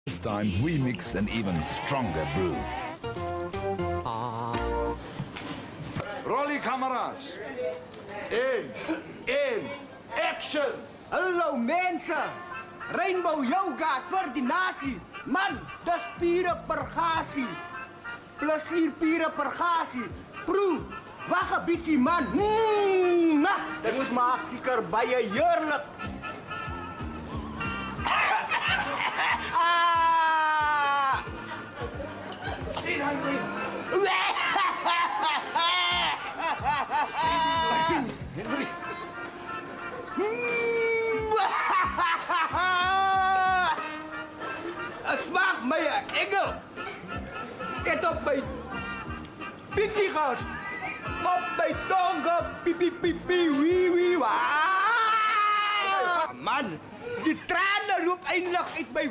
This time we mixed an even stronger brew. Rolly cameras. In, action! Hallo mensen! Rainbow yoga vir die nasie. Man, dis pure pergasie. Plesier pure pergasie. Proe, wag 'n bietjie man. Dit smaak seker baie heerlik. Sien Henry! Henry! Smaak my engel. Eet op my pikkie gas. Op my tonge pipi pipi wee wee wa. Man, die trane loop eintlik uit my